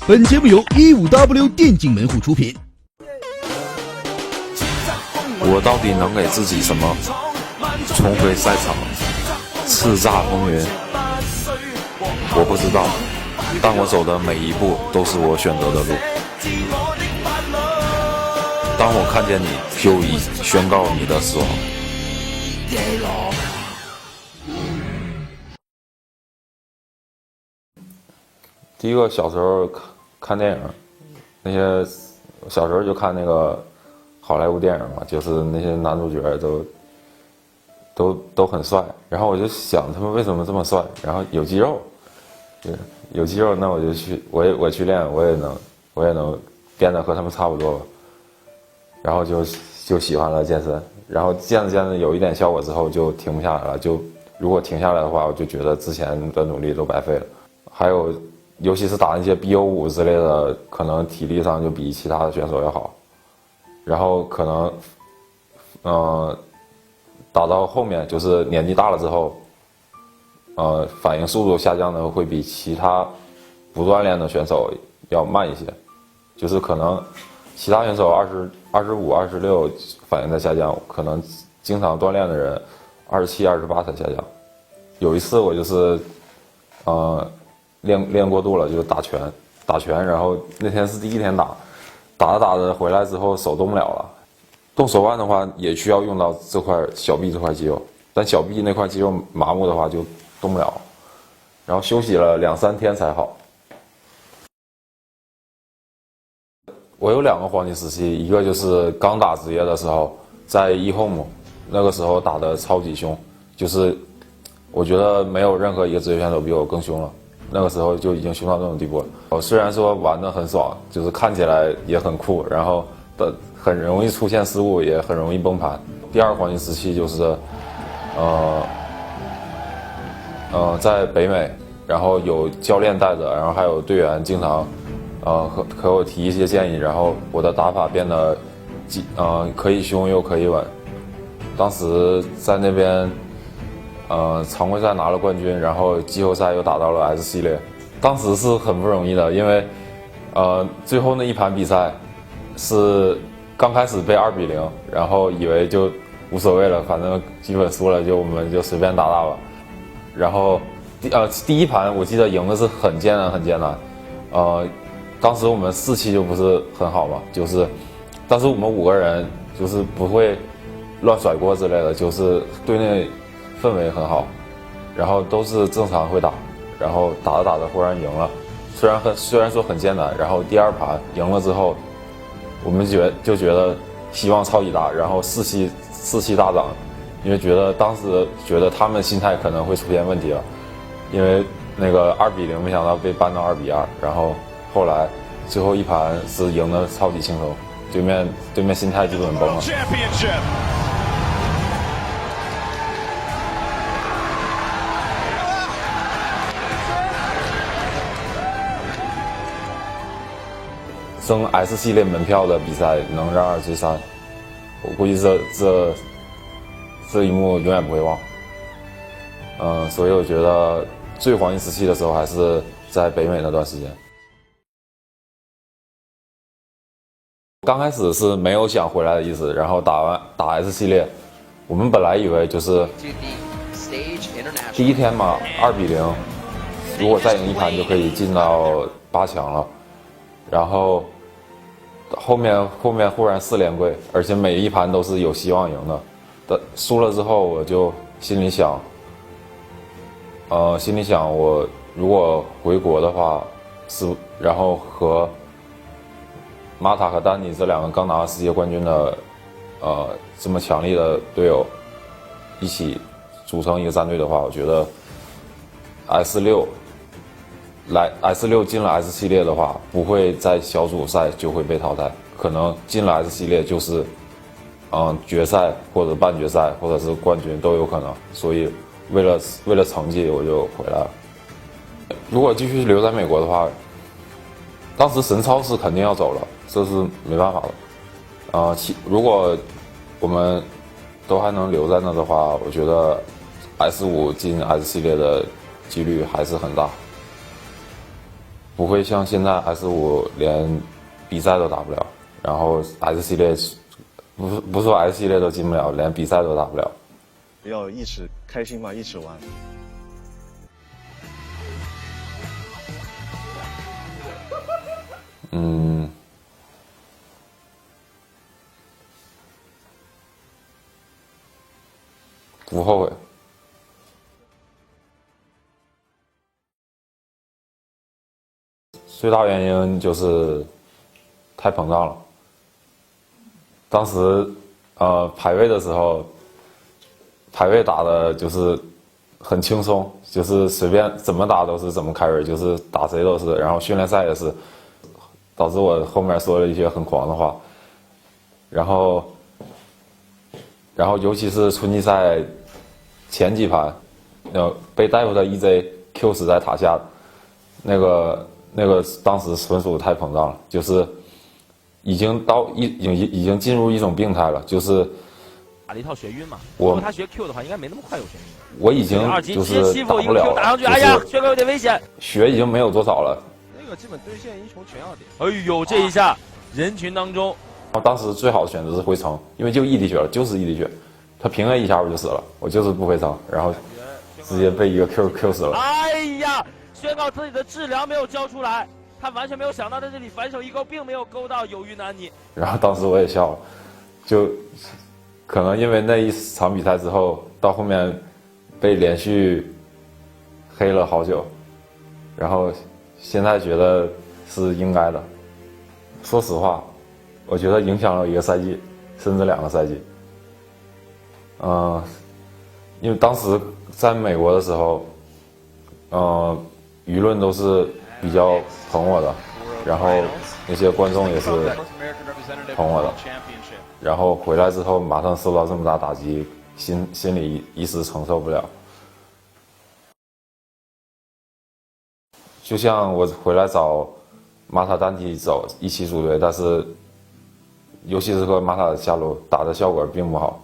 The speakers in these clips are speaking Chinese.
本节目由15W 电竞门户出品。我到底能给自己什么？重回赛场，叱咤风云。我不知道，但我走的每一步都是我选择的路。当我看见你，就已宣告你的死亡。第一个小时候看电影，那些小时候就看那个好莱坞电影嘛，就是那些男主角都很帅，然后我就想他们为什么这么帅，然后有肌肉，有肌肉，那我就去，我去练，我也能变得和他们差不多吧，然后就喜欢了健身，然后健着有一点效果之后就停不下来了，就如果停下来的话，我就觉得之前的努力都白费了。还有尤其是打那些 BO5 之类的，可能体力上就比其他的选手要好，然后可能打到后面就是年纪大了之后，反应速度下降的会比其他不锻炼的选手要慢一些，就是可能其他选手25、26反应在下降，可能经常锻炼的人27、28才下降。有一次我就是练过度了，就打拳，然后那天是第一天打着回来之后手动不了了。动手腕的话也需要用到这块小臂这块肌肉，但小臂那块肌肉麻木的话就动不了，然后休息了2、3天才好。我有2个黄金时期，一个就是刚打职业的时候，在eHome，那个时候打得超级凶，就是我觉得没有任何一个职业选手比我更凶了，那个时候就已经凶到这种地步了。我虽然说玩得很爽，就是看起来也很酷，然后很容易出现失误，也很容易崩盘。第2个黄金时期就是在北美，然后有教练带着，然后还有队员经常和我提一些建议，然后我的打法变得可以凶又可以稳。当时在那边常规赛拿了冠军，然后季后赛又打到了 S 系列，当时是很不容易的，因为最后那一盘比赛是刚开始被2-0，然后以为就无所谓了，反正基本输了，我们就随便打吧。然后第一盘我记得赢的是很艰难，当时我们士气就不是很好嘛，就是但是我们5个人就是不会乱甩锅之类的，就是队内氛围很好，然后都是正常会打，然后打着忽然赢了，虽然说很艰难，然后第2盘赢了之后，我们就觉得希望超级大，然后士气大涨，因为当时觉得他们心态可能会出现问题了，因为那个2-0没想到被扳到2-2，然后后来最后一盘是赢得超级轻松，对面心态基本崩了。争 S 系列门票的比赛能让2追3，我估计这一幕永远不会忘。所以我觉得最黄金时期的时候还是在北美那段时间。刚开始是没有想回来的意思，然后打 S 系列，我们本来以为就是第一天嘛，2-0，如果再赢一盘就可以进到8强了，然后后面忽然4连跪，而且每一盘都是有希望赢的。输了之后，我就心里想我如果回国的话，然后和马塔和丹尼这2个刚拿世界冠军的这么强力的队友一起组成一个战队的话，我觉得 S6进了 S 系列的话，不会在小组赛就会被淘汰，可能进了 S 系列就是决赛或者半决赛或者是冠军都有可能，所以为了成绩我就回来了。如果继续留在美国的话，当时神超是肯定要走了，这是没办法的。如果我们都还能留在那的话，我觉得 S5 进 S 系列的几率还是很大。不会像现在 S5连比赛都打不了，然后 S 系列不是说 S 系列都进不了，连比赛都打不了。要一起开心嘛，一起玩。不后悔。最大原因就是太膨胀了。当时排位的时候，排位打的就是很轻松，就是随便怎么打都是怎么 carry，就是打谁都是。然后训练赛也是，导致我后面说了一些很狂的话。然后尤其是春季赛前几盘，被大夫的 EJ Q 死在塔下，那个当时纯属太膨胀了，就是已经进入一种病态了，就是打了一套眩晕嘛。如果他学 Q 的话，应该没那么快有眩晕。我已经就是打不了了，打上去，哎呀，薛哥有点危险，血已经没有多少了。那个基本对线英雄全要点。哎呦，这一下人群当中，当时最好的选择是回城，因为就一滴血了，就是一滴血，他平 A 一下我就死了，我就是不回城，然后直接被一个 Q 死了。哎呀！宣告自己的治疗没有交出来，他完全没有想到在这里反手一勾，并没有勾到有鱼南妮。然后当时我也笑了，就可能因为那一场比赛之后，到后面被连续黑了好久，然后现在觉得是应该的。说实话，我觉得影响了1个赛季，甚至2个赛季。因为当时在美国的时候，舆论都是比较捧我的，然后那些观众也是捧我的，然后回来之后马上受到这么大打击，心里一时承受不了。就像我回来找马塔单体一起组队，但是尤其是和马塔的下路打的效果并不好，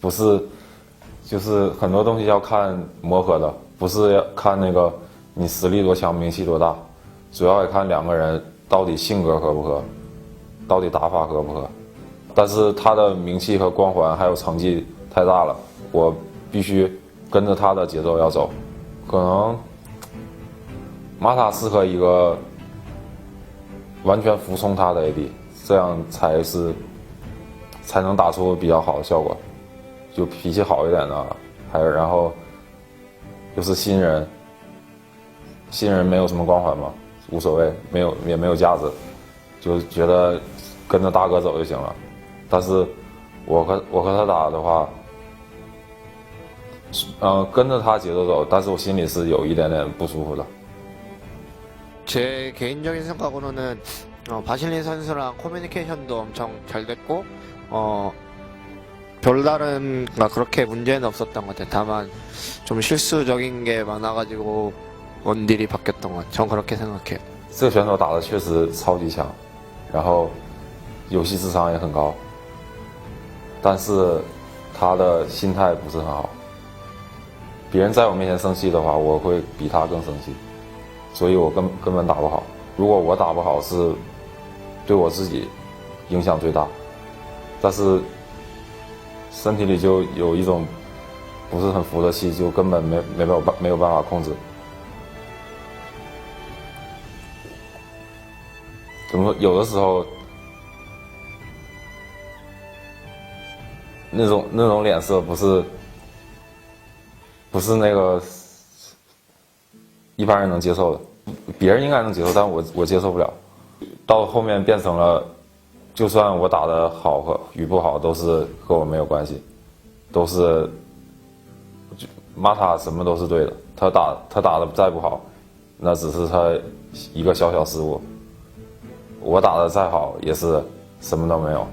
不是，就是很多东西要看磨合的，不是要看那个你实力多强，名气多大，主要也看2个人到底性格合不合，到底打法合不合。但是他的名气和光环还有成绩太大了，我必须跟着他的节奏要走。可能马塔适合一个完全服从他的 AD， 这样才能打出比较好的效果。就脾气好一点的，然后就是新人没有什么光环嘛，无所谓，也没有架子，就觉得跟着大哥走就行了。但是我和他打的话，跟着他节奏走，但是我心里是有一点点不舒服的。 제 개인적인 생각으로는 바실린 선수랑 커뮤니케이션도 엄청 잘 됐고 별다른 그렇게 문제는 없었던 것 같아요. 다만 좀 실수적인 게 많아가지고 원딜이 바뀌었던 것 같아요. 전 그렇게 생각해요. 这个选手打的确实超级强，然后游戏智商也很高，但是他的心态不是很好。别人在我面前生气的话，我会比他更生气。 所以我根本打不好。如果我打不好，是对我自己影响最大。但是身体里就有一种不是很服的气，就根本没有办法控制。怎么说？有的时候那种脸色不是那个。 一般人能接受的，别人应该能接受，但我接受不了。到后面变成了，就算我打得好与不好，都是和我没有关系，都是骂他什么都是对的。他打得再不好，那只是他一个小小失误。我打得再好，也是什么都没有。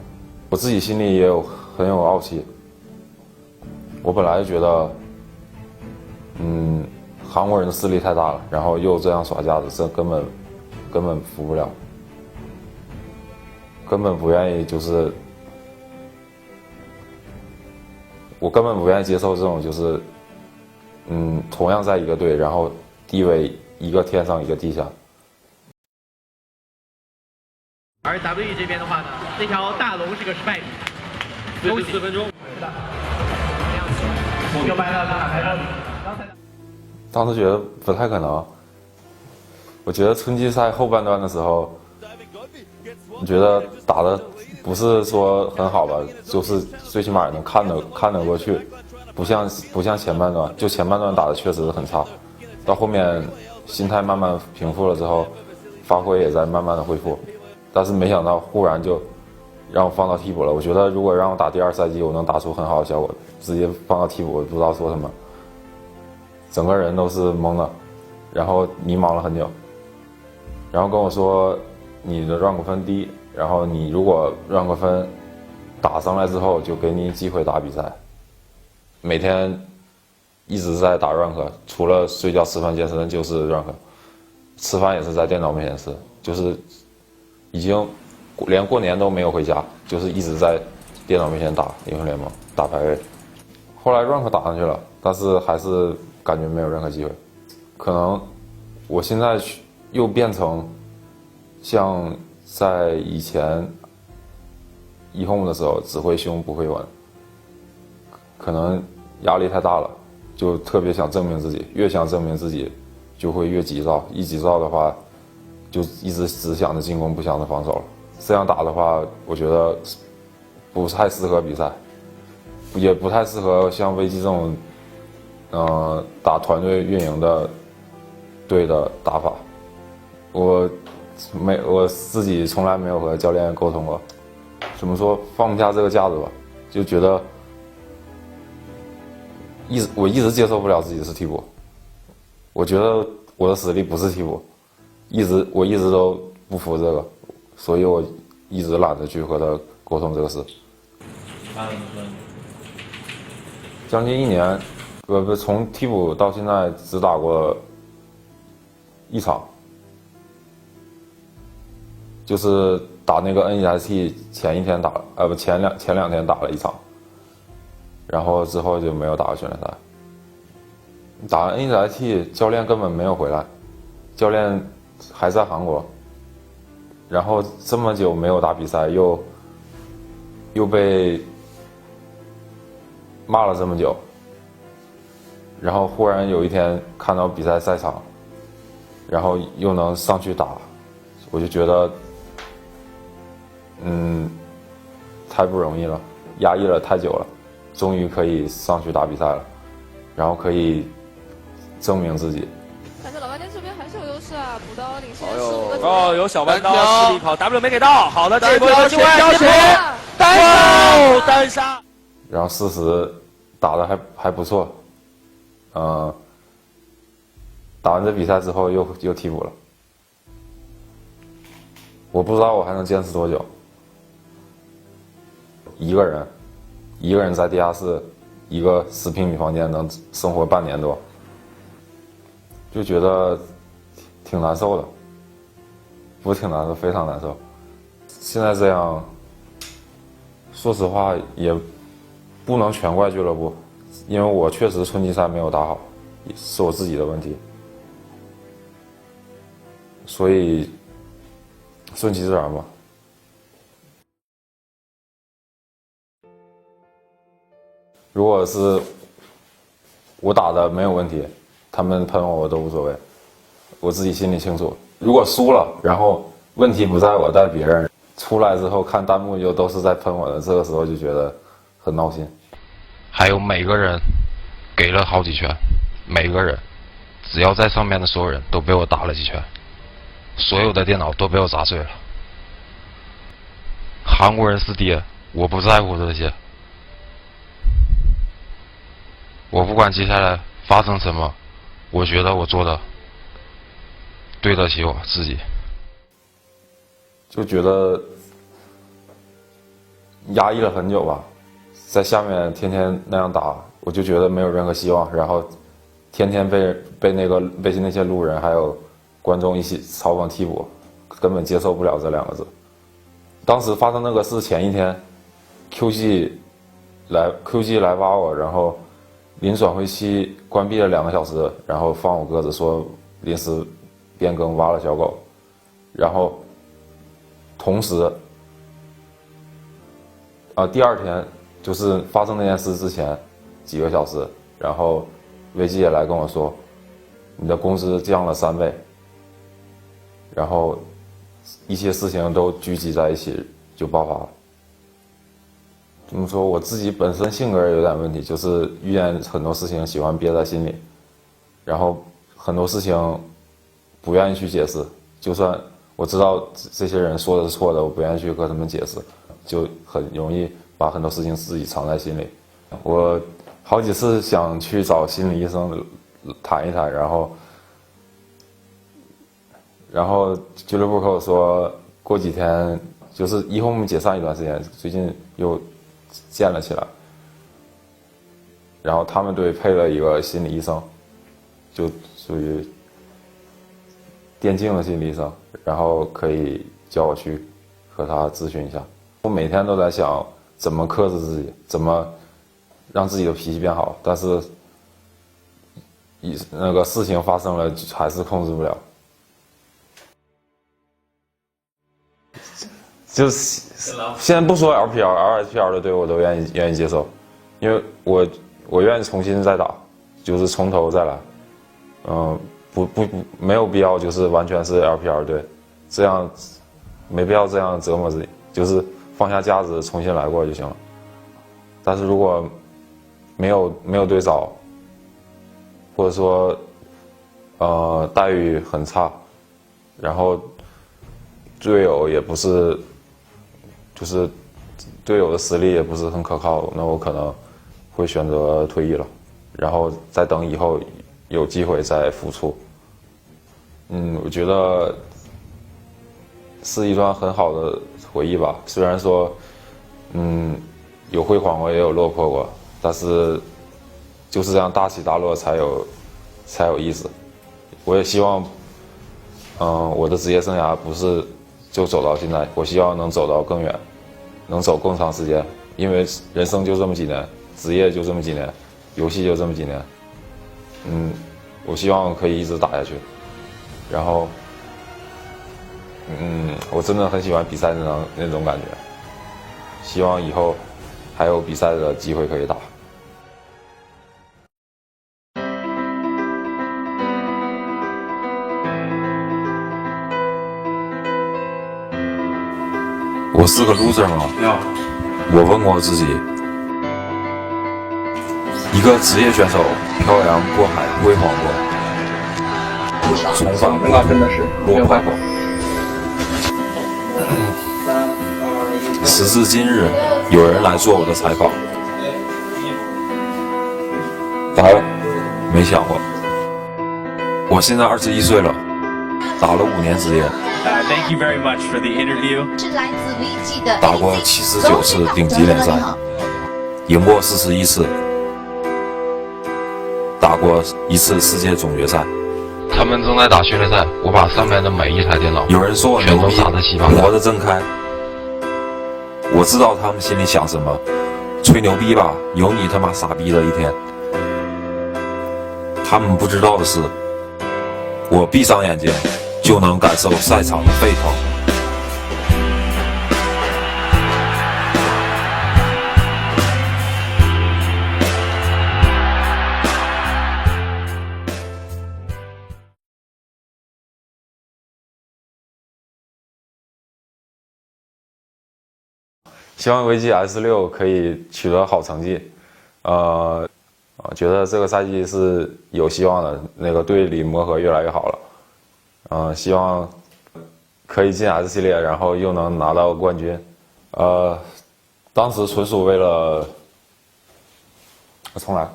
我自己心里也很有傲气。我本来觉得，韩国人的势力太大了，然后又这样耍架子，这根本服不了，根本不愿意，就是我根本不愿意接受这种，就是同样在一个队，然后地位一个天上一个地下。而 WE 这边的话呢，那条大龙是个失败笔。最后4分钟。是的。就摆到卡牌上。当时觉得不太可能。我觉得春季赛后半段的时候，我觉得打的不是说很好吧，就是最起码能看得过去，不像前半段，就前半段打的确实很差，到后面心态慢慢平复了之后，发挥也在慢慢的恢复，但是没想到忽然就让我放到替补了。我觉得如果让我打第2赛季，我能打出很好的效果，直接放到替补，我不知道说什么，整个人都是懵的，然后迷茫了很久，然后跟我说你的 rank 分低，然后你如果 rank 分打上来之后，就给你机会打比赛。每天一直在打 rank， 除了睡觉、吃饭、健身就是 rank， 吃饭也是在电脑面前吃，就是已经连过年都没有回家，就是一直在电脑面前打英雄联盟、打排位。后来 rank 打上去了，但是还是感觉没有任何机会。可能我现在又变成像在以前eHome的时候，只会凶不会稳，可能压力太大了，就特别想证明自己，越想证明自己，就会越急躁。一急躁的话，就一直只想着进攻，不想着防守了。这样打的话，我觉得不太适合比赛，也不太适合像危机这种，打团队运营的队的打法。我自己从来没有和教练沟通过，怎么说放不下这个架子吧，就觉得我一直接受不了自己是替补，我觉得我的实力不是替补，我一直都不服这个，所以我一直懒得去和他沟通这个事。将近1年，从替补到现在只打过1场。就是打那个 NEST 前2天打了1场，然后之后就没有打过训练赛。打完 NEST 教练根本没有回来，教练还在韩国，然后这么久没有打比赛，又被骂了这么久，然后忽然有一天看到比赛赛场，然后又能上去打，我就觉得太不容易了，压抑了太久了，终于可以上去打比赛了，然后可以证明自己。感觉老干爹这边还是有优势啊，补刀领先15个。哦，有小弯刀吃力跑 ，W 没给到，好的，这一波有机会，单杀。然后事实打得还不错，打完这比赛之后又替补了，我不知道我还能坚持多久。一个人在地下室一个10平米房间能生活半年多，就觉得挺难受的，不是挺难受，非常难受。现在这样，说实话也不能全怪俱乐部，因为我确实春季赛没有打好，是我自己的问题，所以顺其自然吧。如果是我打的没有问题，他们喷我都无所谓，我自己心里清楚。如果输了，然后问题不在我，在别人，出来之后看弹幕就都是在喷我的，这个时候就觉得很闹心。还有每个人给了好几拳，每个人只要在上面的所有人都被我打了几拳，所有的电脑都被我砸碎了。韩国人是爹，我不在乎这些。我不管接下来发生什么，我觉得我做的对得起我自己。就觉得压抑了很久吧，在下面天天那样打，我就觉得没有任何希望，然后天天被那些路人还有观众一起嘲讽替补，根本接受不了这2个字。当时发生那个事前1天 ，QG 来挖我，然后临转会期关闭了2个小时，然后放我鸽子说临时变更挖了小狗，然后同时，第二天就是发生那件事之前几个小时，然后危机也来跟我说，你的工资降了3倍，然后一些事情都聚集在一起就爆发了。怎么说？我自己本身性格有点问题，就是遇见很多事情喜欢憋在心里，然后很多事情不愿意去解释，就算我知道这些人说的是错的，我不愿意去和他们解释，就很容易把很多事情自己藏在心里。我好几次想去找心理医生谈一谈，然后俱乐部跟我说过几天，就是以后我们解散一段时间，最近又建了起来，然后他们队配了一个心理医生，就属于电竞的心理医生，然后可以叫我去和他咨询一下。我每天都在想怎么克制自己，怎么让自己的脾气变好，但是那个事情发生了还是控制不了。就是现在不说 LPL 的队我都愿意接受，因为我愿意重新再打，就是从头再来。没有必要就是完全是 LPL 队，这样没必要这样折磨自己，就是放下架子重新来过就行了。但是如果没有对手，或者说待遇很差，然后队友也不是，就是队友的实力也不是很可靠，那我可能会选择退役了，然后再等以后有机会再复出。我觉得是一段很好的回忆吧。虽然说，有辉煌过，也有落魄过，但是就是这样大起大落才有意思。我也希望，我的职业生涯不是就走到现在，我希望能走到更远，能走更长时间。因为人生就这么几年，职业就这么几年，游戏就这么几年。我希望可以一直打下去。然后，我真的很喜欢比赛那种感觉，希望以后还有比赛的机会可以打。我是个 loser 吗？我问过自己，一个职业选手漂洋过海辉煌过。重返过，落败过。时至今日，有人来做我的采访，答案没想过。我现在21岁了，打了5年职业。Thank you very much for the interview。是来自 VG 的，打过79次顶级联赛，赢过41次，打过1次世界总决赛。他们正在打训练赛，我把上面的每一台电脑有人说我全都打得稀巴烂，活得真开。我知道他们心里想什么，吹牛逼吧，有你他妈傻逼的一天。他们不知道的是，我闭上眼睛就能感受赛场的沸腾。希望危机 S6 可以取得好成绩，觉得这个赛季是有希望的，那个队里磨合越来越好了，希望可以进 S 系列，然后又能拿到冠军，当时纯属为了，重来，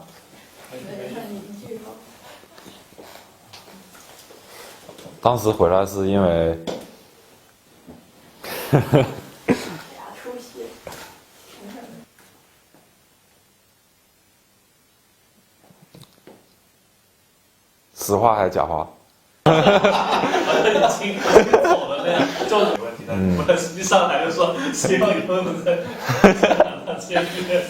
当时回来是因为，实话还是假话？已经走了那样，就是有问题。但是实际上来就说，希望以后能在签约。